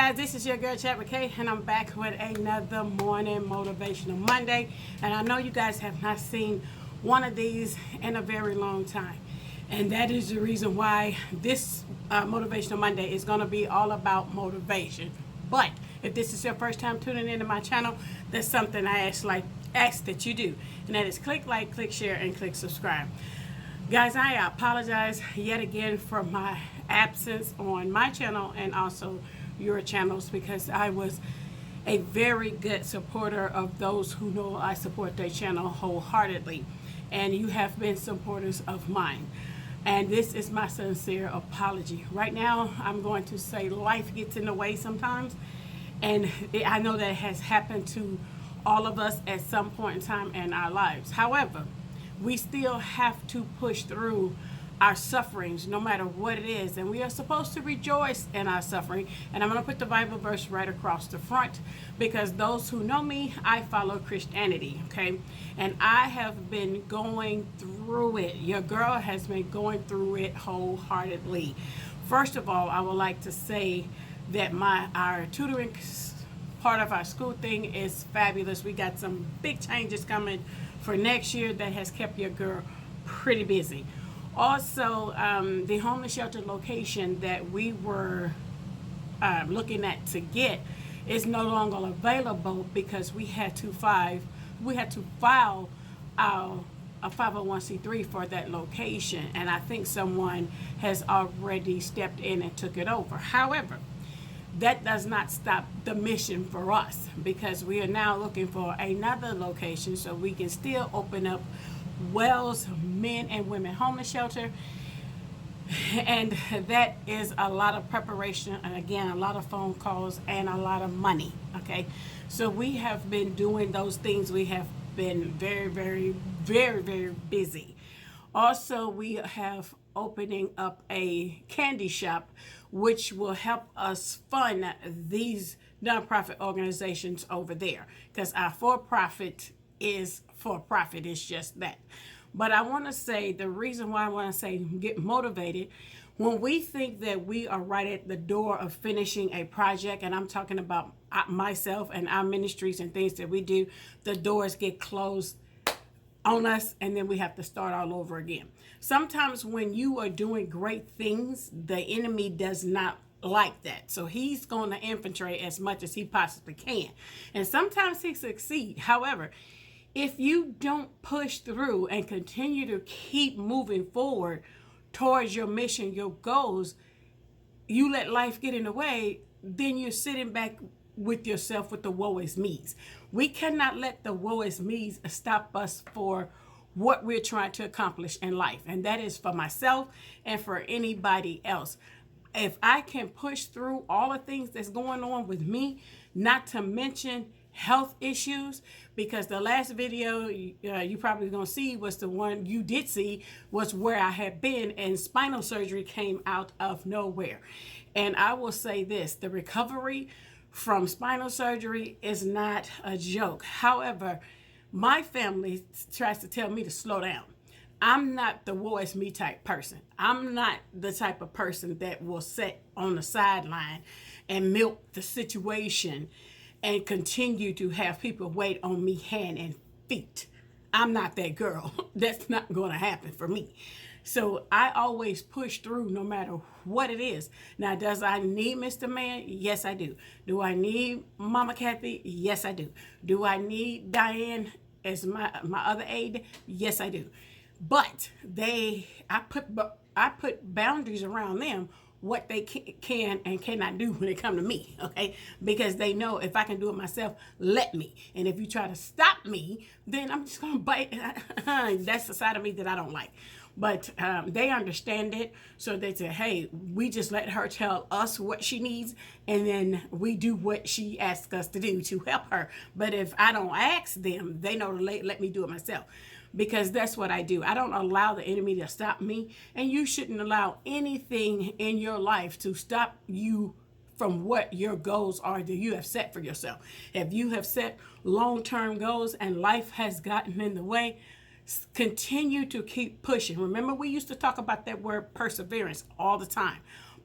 guys, this is your girl Chat with Kay, and I'm back with another morning motivational Monday. And I know you guys have not seen one of these in a very long time, and that is the reason why this motivational Monday is going to be all about motivation. But if this is your first time tuning into my channel, there's something I ask that you do, and that is click like, click share, and click subscribe. Guys, I apologize yet again for my absence on my channel and also your channels, because I was a very good supporter of those who know I support their channel wholeheartedly, and you have been supporters of mine, and this is my sincere apology. Right now I'm going to say life gets in the way sometimes, and I know that has happened to all of us at some point in time in our lives. However, we still have to push through our sufferings, no matter what it is, and we are supposed to rejoice in our suffering. And I'm going to put the Bible verse right across the front, because those who know me, I follow Christianity, okay? And I have been going through it. Your girl has been going through it wholeheartedly. First of all, I would like to say that our tutoring part of our school thing is fabulous. We got some big changes coming for next year that has kept your girl pretty busy. Also, the homeless shelter location that we were looking at to get is no longer available, because we had to file a 501c3 for that location, and I think someone has already stepped in and took it over. However, that does not stop the mission for us, because we are now looking for another location so we can still open up Wells men and women homeless shelter. And that is a lot of preparation, and again, a lot of phone calls and a lot of money. Okay, so we have been doing those things. We have been very, very, very, very busy. Also, we have opening up a candy shop, which will help us fund these nonprofit organizations over there, because our for-profit is for-profit. It's just that. But I want to say, the reason why I want to say get motivated, when we think that we are right at the door of finishing a project, and I'm talking about myself and our ministries and things that we do, the doors get closed on us, and then we have to start all over again. Sometimes when you are doing great things, the enemy does not like that, so he's going to infiltrate as much as he possibly can, and sometimes he succeeds. However, if you don't push through and continue to keep moving forward towards your mission, your goals, you let life get in the way, then you're sitting back with yourself with the woe is me's. We cannot let the woe is me's stop us for what we're trying to accomplish in life, and that is for myself and for anybody else. If I can push through all the things that's going on with me, not to mention health issues, because the last video you probably gonna see was the one you did see, was where I had been, and spinal surgery came out of nowhere. And I will say this, the recovery from spinal surgery is not a joke. However, my family tries to tell me to slow down. I'm not the woe is me type person. I'm not the type of person that will sit on the sideline and milk the situation and continue to have people wait on me hand and feet. I'm not that girl. That's not going to happen for me. So I always push through no matter what it is. Now, does I need Mr. Man? Yes, I do. Do I need Mama Kathy? Yes, I do. Do I need Diane as my other aide? Yes, I do. But I put boundaries around them, what they can and cannot do when it come to me, okay? Because they know if I can do it myself, let me. And if you try to stop me, then I'm just gonna bite. That's the side of me that I don't like. But they understand it, so they say, hey, we just let her tell us what she needs, and then we do what she asks us to do to help her. But if I don't ask them, they know to let me do it myself, because that's what I do. I don't allow the enemy to stop me, and you shouldn't allow anything in your life to stop you from what your goals are that you have set for yourself. If you have set long-term goals and life has gotten in the way, continue to keep pushing. Remember, we used to talk about that word perseverance all the time.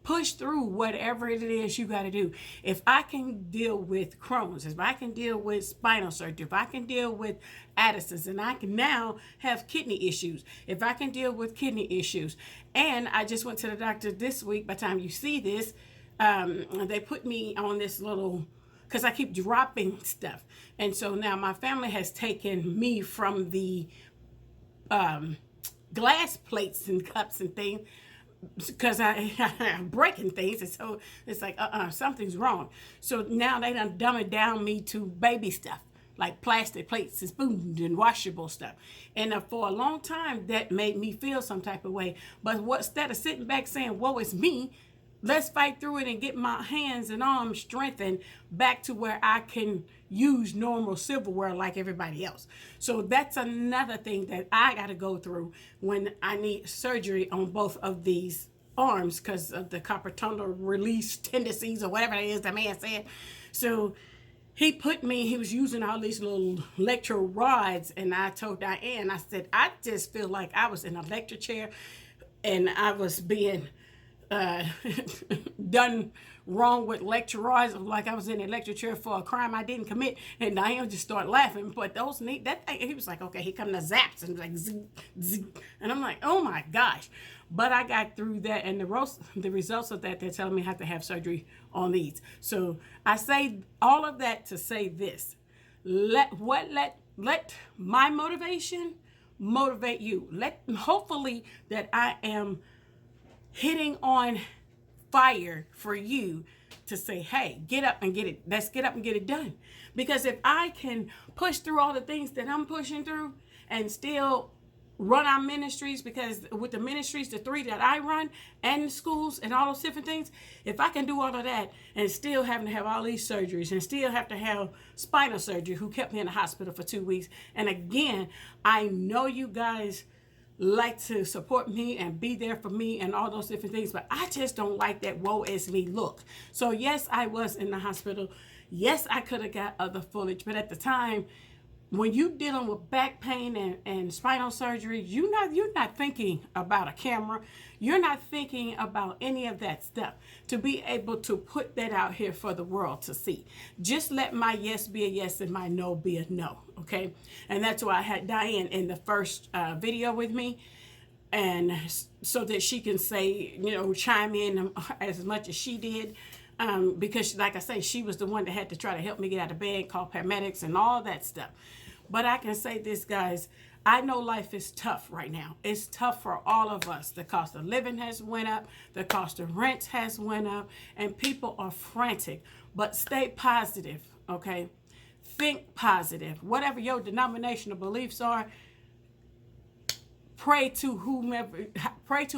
push through whatever it is you got to do. If I can deal with Crohn's, if I can deal with spinal surgery, if I can deal with Addison's, and I can now have kidney issues, if I can deal with kidney issues. And I just went to the doctor this week. By the time you see this, they put me on this little, because I keep dropping stuff. And so now my family has taken me from the glass plates and cups and things, because I'm breaking things. And so it's like, something's wrong. So now they done dumb it down me to baby stuff, like plastic plates and spoons and washable stuff. And for a long time, that made me feel some type of way. But instead of sitting back saying, woe is me, let's fight through it and get my hands and arms strengthened back to where I can use normal silverware like everybody else. So that's another thing that I got to go through when I need surgery on both of these arms because of the carpal tunnel release tendencies or whatever it is the man said. So he was using all these little electro rods, and I told Diane, I said, I just feel like I was in an electric chair and I was being done wrong with electric rods, like I was in an electric chair for a crime I didn't commit. And Diane just started laughing. But those that thing, he was like, okay, here come the zaps, and like zing, zing. And I'm like, oh my gosh. But I got through that, and the results of that, they're telling me I have to have surgery on these. So I say all of that to say this: let my motivation motivate you. Hopefully that I am hitting on fire for you to say, hey, get up and get it. Let's get up and get it done. Because if I can push through all the things that I'm pushing through and still run our ministries, because with the ministries, the 3 that I run, and the schools and all those different things, if I can do all of that and still having to have all these surgeries and still have to have spinal surgery, who kept me in the hospital for 2 weeks. And again, I know you guys like to support me and be there for me and all those different things, but I just don't like that woe is me look. So yes, I was in the hospital. Yes, I could have got other footage, but at the time, when you dealing with back pain and spinal surgery, you're not thinking about a camera. You're not thinking about any of that stuff to be able to put that out here for the world to see. Just let my yes be a yes and my no be a no, okay? And that's why I had Diane in the first video with me, and so that she can say, chime in as much as she did. Because like I say, she was the one that had to try to help me get out of bed, call paramedics and all that stuff. But I can say this, guys, I know life is tough right now. It's tough for all of us. The cost of living has went up. The cost of rent has went up. And people are frantic. But stay positive, okay? Think positive. Whatever your denominational beliefs are, pray to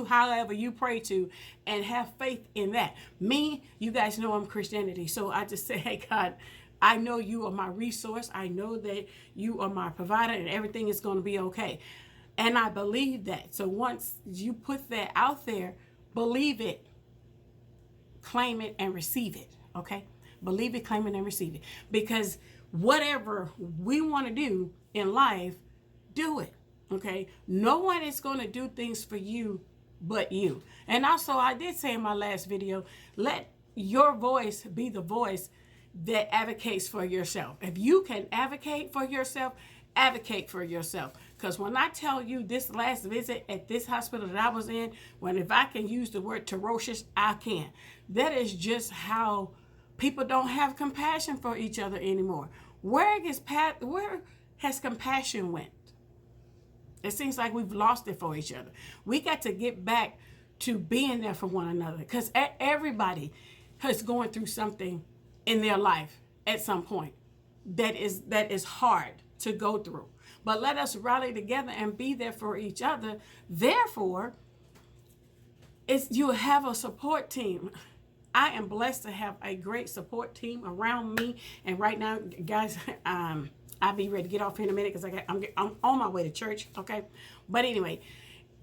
however you pray to, and have faith in that. Me, you guys know I'm Christianity, so I just say, hey God, I know you are my resource. I know that you are my provider, and everything is going to be okay. And I believe that. So once you put that out there, believe it, claim it, and receive it, okay? Believe it, claim it, and receive it. Because whatever we want to do in life, do it. Okay, no one is going to do things for you but you. And also, I did say in my last video, let your voice be the voice that advocates for yourself. If you can advocate for yourself, advocate for yourself. Because when I tell you this last visit at this hospital that I was in, if I can use the word ferocious, I can. That is just how people don't have compassion for each other anymore. Where has compassion went? It seems like we've lost it for each other. We got to get back to being there for one another, because everybody is going through something in their life at some point that is hard to go through. But let us rally together and be there for each other. Therefore, you have a support team. I am blessed to have a great support team around me. And right now, guys, I'll be ready to get off here in a minute because I'm on my way to church, okay? But anyway,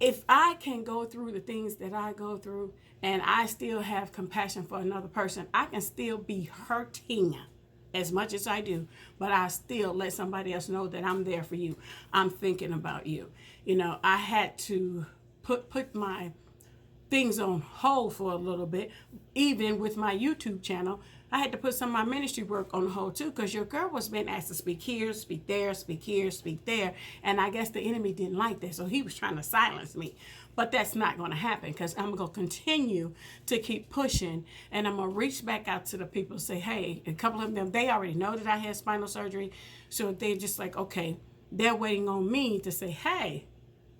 if I can go through the things that I go through and I still have compassion for another person, I can still be hurting as much as I do, but I still let somebody else know that I'm there for you. I'm thinking about you. I had to put my things on hold for a little bit. Even with my YouTube channel, I had to put some of my ministry work on hold too, because your girl was being asked to speak here, speak there, speak here, speak there. And I guess the enemy didn't like that. So he was trying to silence me. But that's not going to happen, because I'm going to continue to keep pushing. And I'm going to reach back out to the people and say, hey, a couple of them, they already know that I had spinal surgery. So they're just like, okay, they're waiting on me to say, hey,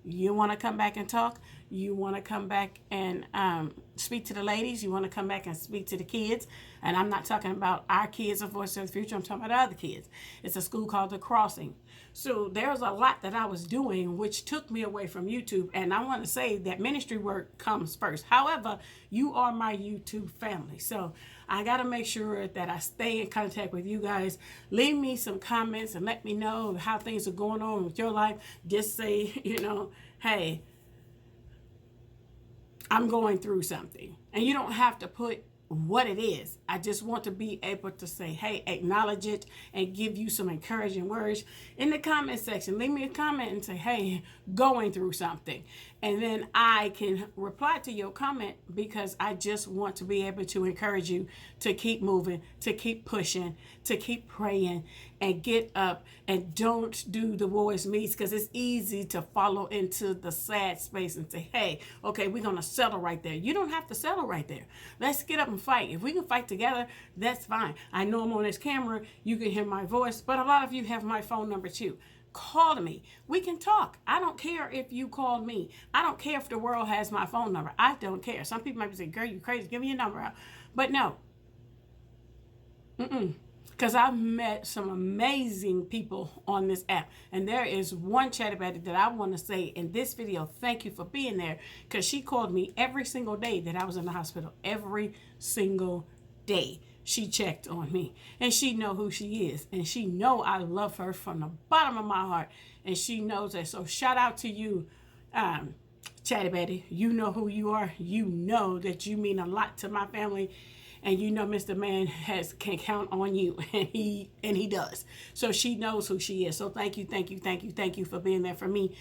you want to come back and talk? You want to come back and speak to the ladies? You want to come back and speak to the kids? And I'm not talking about our kids of Voice of the Future. I'm talking about other kids. It's a school called The Crossing. So there's a lot that I was doing which took me away from YouTube. And I want to say that ministry work comes first. However, you are my YouTube family. So I got to make sure that I stay in contact with you guys. Leave me some comments and let me know how things are going on with your life. Just say, hey, I'm going through something. And you don't have to put what it is. I just want to be able to say, hey, acknowledge it and give you some encouraging words in the comment section. Leave me a comment and say, hey, going through something. And then I can reply to your comment, because I just want to be able to encourage you to keep moving, to keep pushing, to keep praying, and get up and don't do the woe is me's, because it's easy to follow into the sad space and say, hey, okay, we're going to settle right there. You don't have to settle right there. Let's get up and fight. If we can fight together, that's fine. I know I'm on this camera. You can hear my voice, but a lot of you have my phone number too. Call me. We can talk. I don't care if you called me. I don't care if the world has my phone number. I don't care. Some people might be saying, girl, you crazy. Give me your number out. But no. Because I've met some amazing people on this app. And there is one chat about it that I want to say in this video, thank you for being there. Because she called me every single day that I was in the hospital. Every single day. She checked on me, and she know who she is, and she know I love her from the bottom of my heart, and she knows that. So shout out to you, Chatty Betty. You know who you are. You know that you mean a lot to my family, and you know Mr. Man can count on you, and he does. So she knows who she is. So thank you for being there for me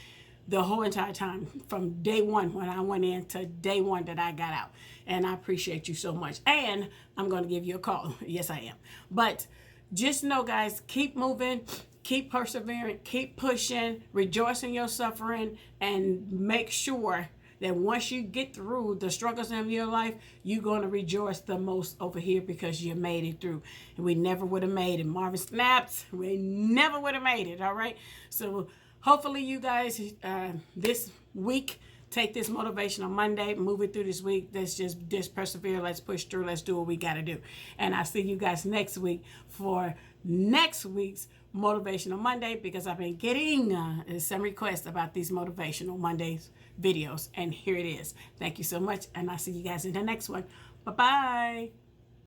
the whole entire time, from day one when I went in to day one that I got out. And I appreciate you so much. And I'm going to give you a call. Yes, I am. But just know, guys, keep moving, keep persevering, keep pushing, rejoice in your suffering, and make sure that once you get through the struggles in your life, you're going to rejoice the most over here, because you made it through. And we never would have made it. Marvin snaps. We never would have made it. All right. So hopefully you guys this week take this Motivational Monday, move it through this week. Let's just persevere. Let's push through. Let's do what we got to do. And I'll see you guys next week for next week's Motivational Monday, because I've been getting some requests about these Motivational Mondays videos. And here it is. Thank you so much. And I'll see you guys in the next one. Bye-bye.